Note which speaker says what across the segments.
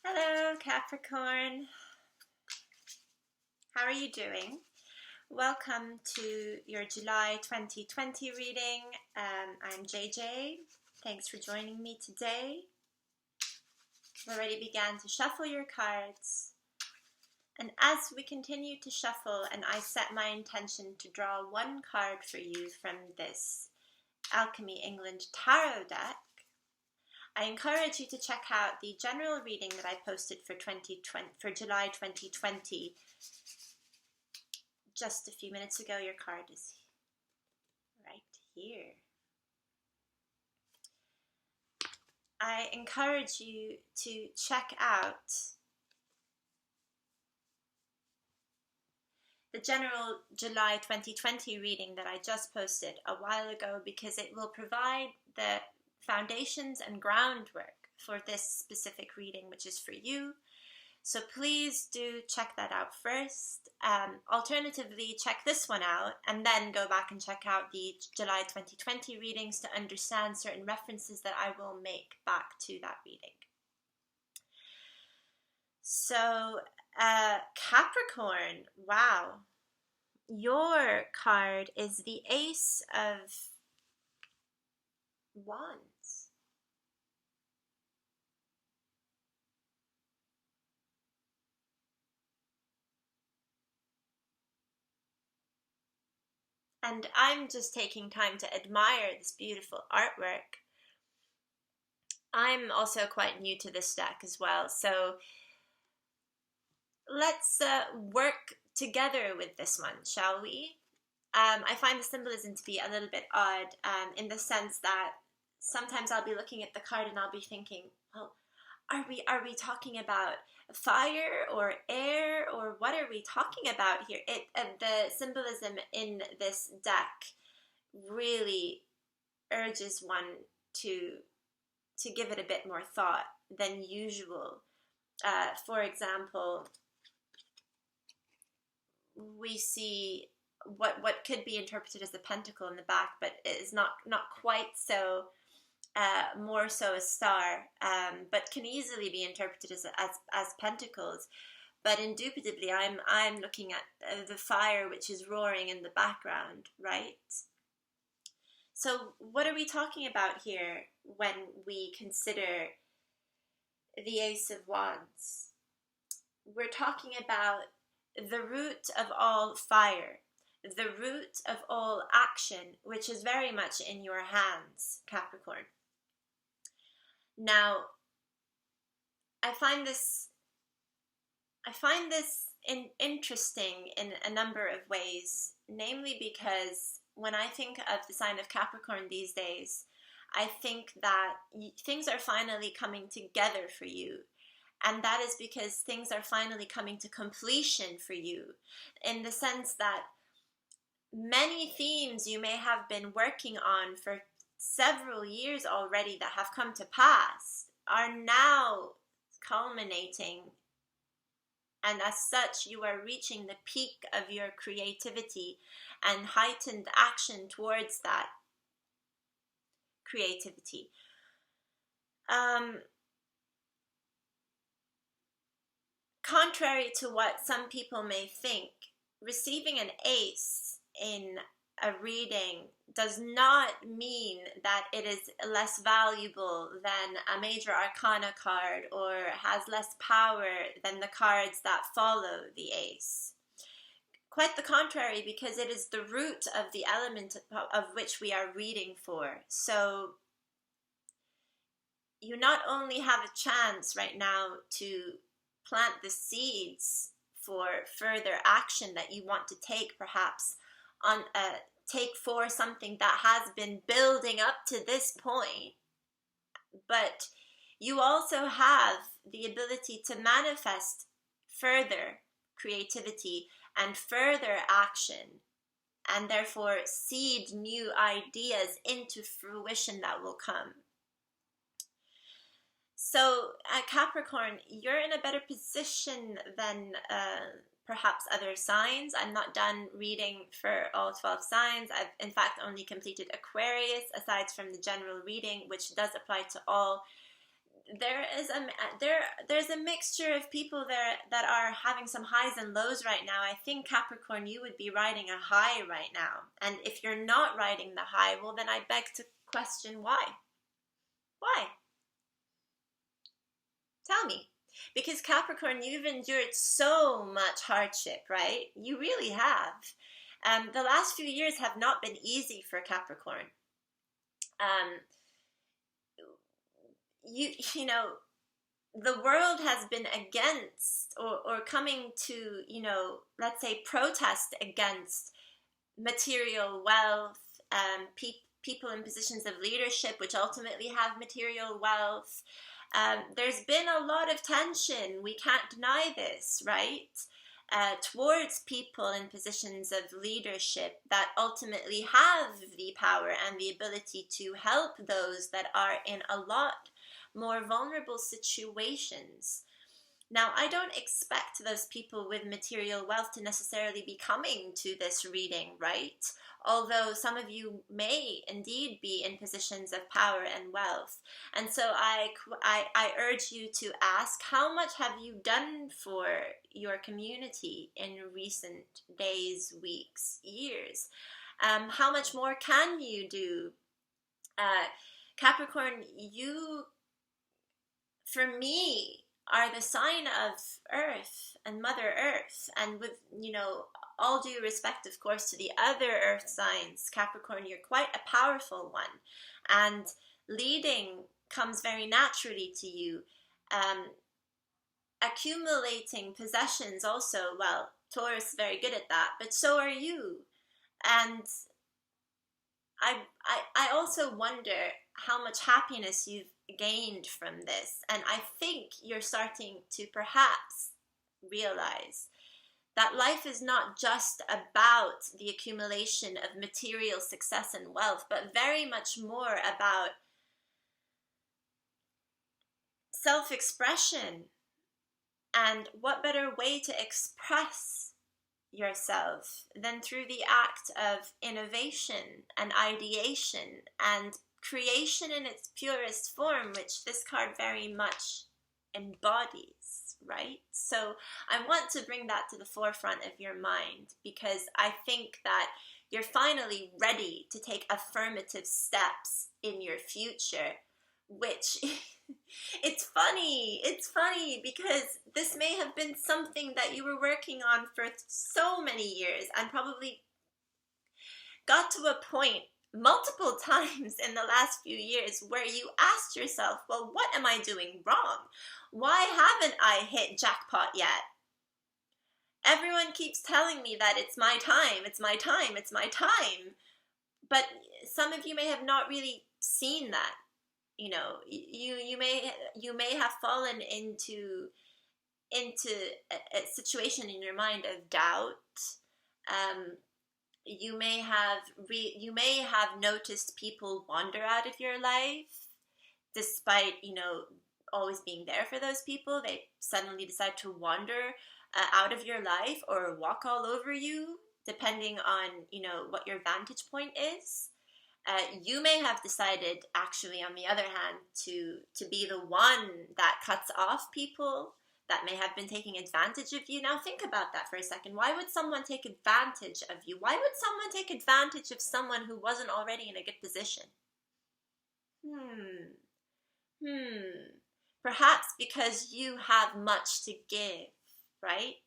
Speaker 1: Hello, Capricorn. How are you doing? Welcome to your July 2020 reading. I'm JJ. Thanks for joining me today. I've already began to shuffle your cards. And as we continue to shuffle and I set my intention to draw one card for you from this Alchemy England Tarot deck, I encourage you to check out the general reading that I posted for July 2020 just a few minutes ago. Your card is right here. I encourage you to check out the general July 2020 reading that I just posted a while ago, because it will provide the foundations and groundwork for this specific reading, which is for you. So please do check that out first. Alternatively, check this one out and then go back and check out the July 2020 readings to understand certain references that I will make back to that reading. So, Capricorn, wow. Your card is the Ace of Wands. And I'm just taking time to admire this beautiful artwork. I'm also quite new to this deck as well, so let's work together with this one, shall we? I find the symbolism to be a little bit odd, in the sense that sometimes I'll be looking at the card and I'll be thinking, well, are we talking about fire or air, or what are we talking about here? The symbolism in this deck really urges one to give it a bit more thought than usual. For example, we see what could be interpreted as a pentacle in the back, but it is not quite so. More so a star, but can easily be interpreted as pentacles. But indubitably, I'm looking at the fire which is roaring in the background, right? So what are we talking about here when we consider the Ace of Wands? We're talking about the root of all fire, the root of all action, which is very much in your hands, Capricorn. Now, I find this interesting in a number of ways, namely because when I think of the sign of Capricorn these days, I think that things are finally coming together for you. And that is because things are finally coming to completion for you, in the sense that many themes you may have been working on for several years already that have come to pass are now culminating, and as such you are reaching the peak of your creativity and heightened action towards that creativity. Contrary to what some people may think, receiving an ace in a reading does not mean that it is less valuable than a major arcana card or has less power than the cards that follow the ace. Quite the contrary, because it is the root of the element of which we are reading for. So you not only have a chance right now to plant the seeds for further action that you want to take, perhaps on take for something that has been building up to this point, but you also have the ability to manifest further creativity and further action, and therefore seed new ideas into fruition that will come. So Capricorn, you're in a better position than perhaps other signs. I'm not done reading for all 12 signs. I've in fact only completed Aquarius, aside from the general reading, which does apply to all. there's a mixture of people there that are having some highs and lows right now. I think Capricorn, you would be riding a high right now, and if you're not riding the high, well, then I beg to question why. Why? Tell me. Because Capricorn, you've endured so much hardship, right? You really have. The last few years have not been easy for Capricorn. You know, the world has been against or coming to, you know, let's say protest against material wealth, people in positions of leadership, which ultimately have material wealth. There's been a lot of tension, we can't deny this, right? Towards people in positions of leadership that ultimately have the power and the ability to help those that are in a lot more vulnerable situations. Now, I don't expect those people with material wealth to necessarily be coming to this reading, right? Although some of you may indeed be in positions of power and wealth. And so I urge you to ask, how much have you done for your community in recent days, weeks, years? How much more can you do? Capricorn, you, for me, are the sign of Earth and Mother Earth. And with, you know, all due respect, of course, to the other Earth signs, Capricorn, you're quite a powerful one. And leading comes very naturally to you. Accumulating possessions also, well, Taurus is very good at that, but so are you. And I also wonder how much happiness you've gained from this. And I think you're starting to perhaps realize that life is not just about the accumulation of material success and wealth, but very much more about self-expression. And what better way to express yourself than through the act of innovation and ideation and creation in its purest form, which this card very much embodies, right? So I want to bring that to the forefront of your mind, because I think that you're finally ready to take affirmative steps in your future, which it's funny because this may have been something that you were working on for so many years and probably got to a point multiple times in the last few years where you asked yourself, well, what am I doing wrong? Why haven't I hit jackpot yet? Everyone keeps telling me that it's my time, it's my time, it's my time. But some of you may have not really seen that. You know, you may have fallen into a situation in your mind of doubt. You may have noticed people wander out of your life, despite, you know, always being there for those people. They suddenly decide to wander out of your life or walk all over you, depending on, you know, what your vantage point is. You may have decided, actually, on the other hand, to be the one that cuts off people that may have been taking advantage of you. Now think about that for a second. Why would someone take advantage of you? Why would someone take advantage of someone who wasn't already in a good position? Perhaps because you have much to give, right?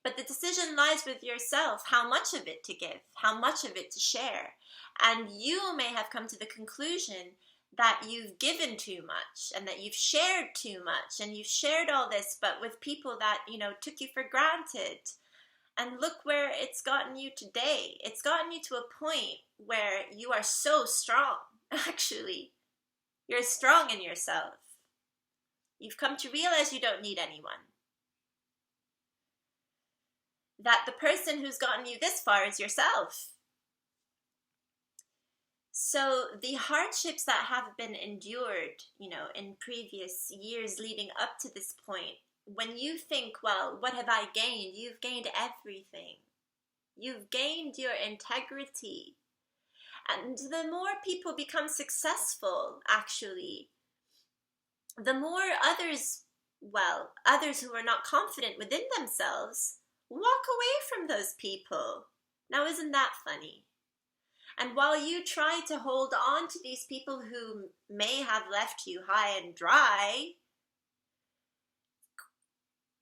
Speaker 1: But the decision lies with yourself, how much of it to give, how much of it to share. And you may have come to the conclusion that you've given too much and that you've shared too much and you've shared all this, but with people that, you know, took you for granted. And look where it's gotten you today. It's gotten you to a point where you are so strong, actually. You're strong in yourself. You've come to realize you don't need anyone. That the person who's gotten you this far is yourself. So the hardships that have been endured, you know, in previous years leading up to this point, when you think, well, what have I gained? You've gained everything. You've gained your integrity. And the more people become successful, actually, the more others who are not confident within themselves walk away from those people. Now, isn't that funny? And while you try to hold on to these people who may have left you high and dry,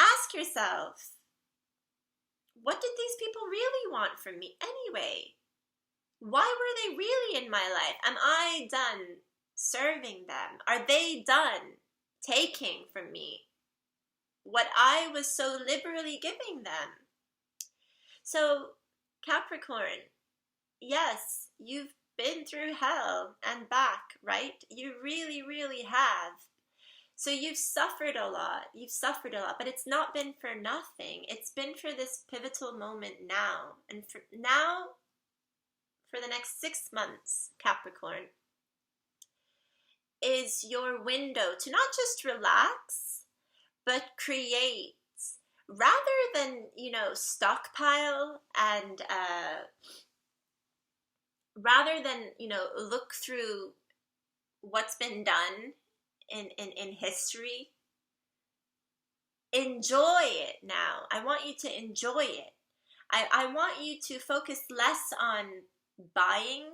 Speaker 1: ask yourself, what did these people really want from me anyway? Why were they really in my life? Am I done serving them? Are they done taking from me what I was so liberally giving them? So, Capricorn, yes, you've been through hell and back, right? You really, really have. So you've suffered a lot. But it's not been for nothing. It's been for this pivotal moment now. And for the next 6 months, Capricorn, is your window to not just relax, but create. Rather than, stockpile and rather than, look through what's been done in history, enjoy it now. I want you to enjoy it. I want you to focus less on buying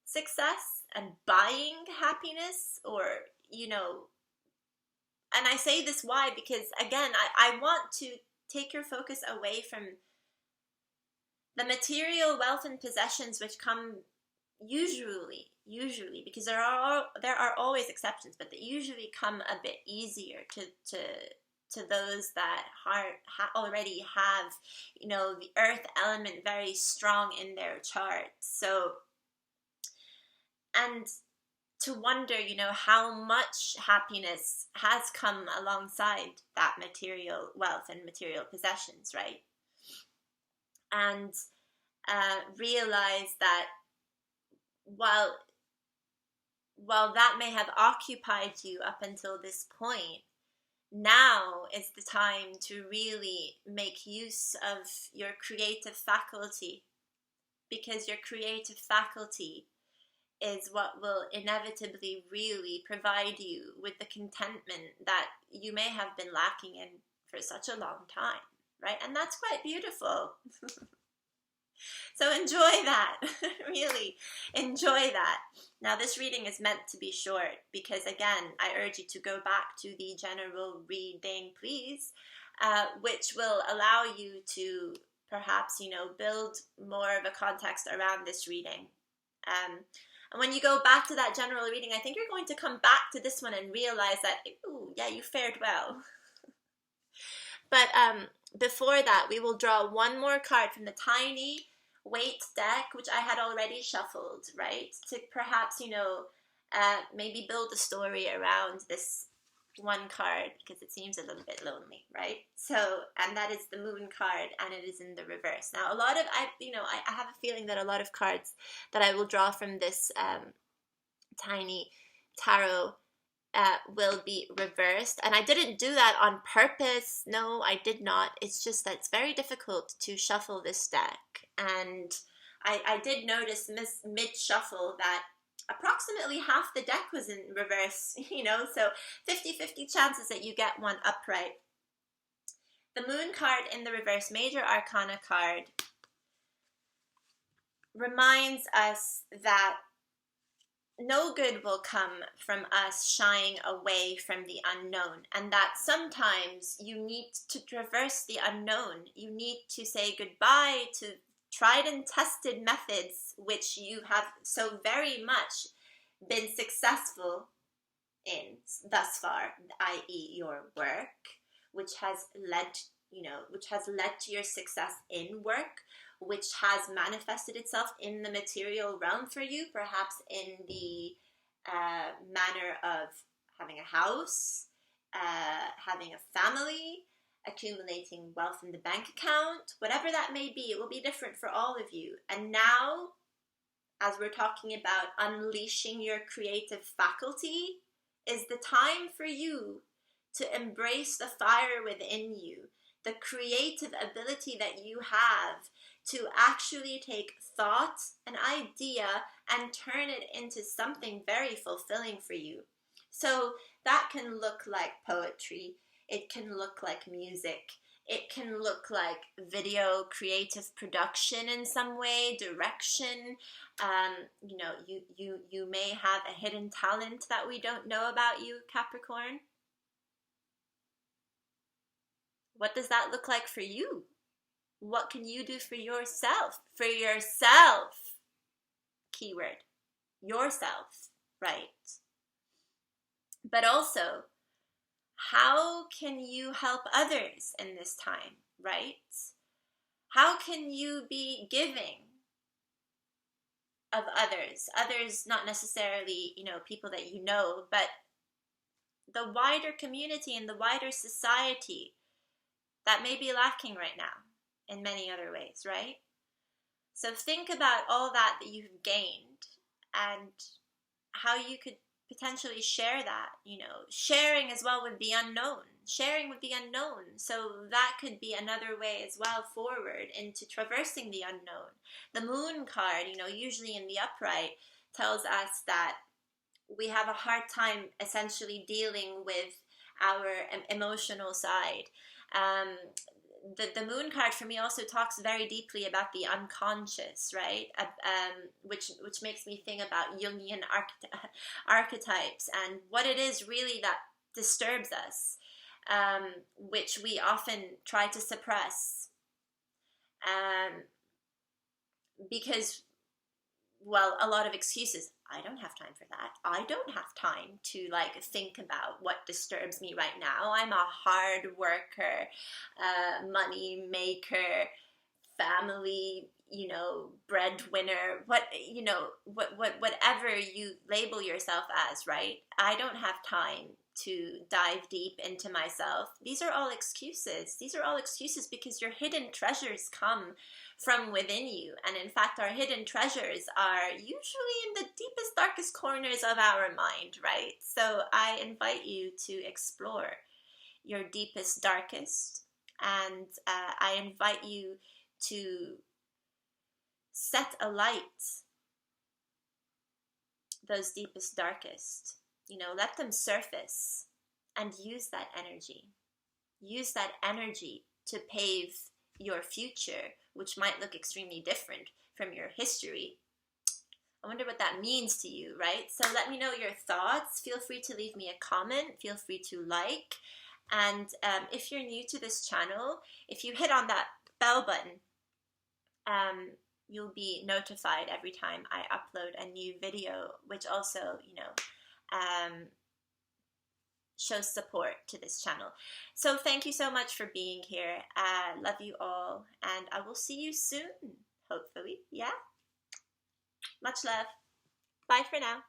Speaker 1: success and buying happiness, or, and I say this why, because again, I want to take your focus away from the material wealth and possessions which come usually, because there are always exceptions, but they usually come a bit easier to those that already have, the earth element very strong in their chart. So, and to wonder, how much happiness has come alongside that material wealth and material possessions, right? And realize that while that may have occupied you up until this point, now is the time to really make use of your creative faculty, because your creative faculty is what will inevitably really provide you with the contentment that you may have been lacking in for such a long time, right? And that's quite beautiful. So enjoy that. Really enjoy that. Now, this reading is meant to be short because, again, I urge you to go back to the general reading, please, which will allow you to perhaps, build more of a context around this reading. And when you go back to that general reading, I think you're going to come back to this one and realize that, ooh, yeah, you fared well. But before that, we will draw one more card from the tiny weight deck, which I had already shuffled, right? To perhaps, maybe build a story around this one card, because it seems a little bit lonely, right? So, and that is the moon card, and it is in the reverse. Now, I have a feeling that a lot of cards that I will draw from this tiny tarot will be reversed, and I didn't do that on purpose. No, I did not. It's just that it's very difficult to shuffle this deck, and I did notice mid-shuffle that approximately half the deck was in reverse, so 50-50 chances that you get one upright. The moon card in the reverse, major arcana card, reminds us that no good will come from us shying away from the unknown, and that sometimes you need to traverse the unknown. You need to say goodbye to tried and tested methods which you have so very much been successful in thus far, i.e. your work, which has led to your success in work, which has manifested itself in the material realm for you, perhaps in the manner of having a house, having a family, accumulating wealth in the bank account, whatever that may be. It will be different for all of you. And now, as we're talking about unleashing your creative faculty, is the time for you to embrace the fire within you, the creative ability that you have to actually take thought, an idea, and turn it into something very fulfilling for you. So that can look like poetry, it can look like music, it can look like video, creative production in some way, direction. You know, you may have a hidden talent that we don't know about you, Capricorn. What does that look like for you? What can you do for yourself? For yourself. Keyword. Yourself, right? But also, how can you help others in this time, right? How can you be giving of others? Others, not necessarily, you know, people that you know, but the wider community and the wider society that may be lacking right now in many other ways, right? So think about all that you've gained and how you could potentially share that, you know, sharing as well with the unknown, sharing with the unknown. So that could be another way as well forward into traversing the unknown. The moon card, you know, usually in the upright tells us that we have a hard time essentially dealing with our emotional side. The moon card for me also talks very deeply about the unconscious, right? Which makes me think about Jungian archetypes and what it is really that disturbs us, which we often try to suppress, because, well, a lot of excuses. I don't have time for that. I don't have time to like think about what disturbs me right now. I'm a hard worker, money maker, family, you know, breadwinner, whatever you label yourself as, right? I don't have time to dive deep into myself. These are all excuses. These are all excuses because your hidden treasures come from within you. And in fact, our hidden treasures are usually in the deepest, darkest corners of our mind, right? So I invite you to explore your deepest, darkest, and I invite you to set alight those deepest, darkest. You know, let them surface and use that energy. Use that energy to pave your future, which might look extremely different from your history. I wonder what that means to you, right? So let me know your thoughts. Feel free to leave me a comment. Feel free to like. And if you're new to this channel, if you hit on that bell button, you'll be notified every time I upload a new video, which also, you know, shows support to this channel. So thank you so much for being here. Love you all, and I will see you soon, hopefully. Yeah. Much love. Bye for now.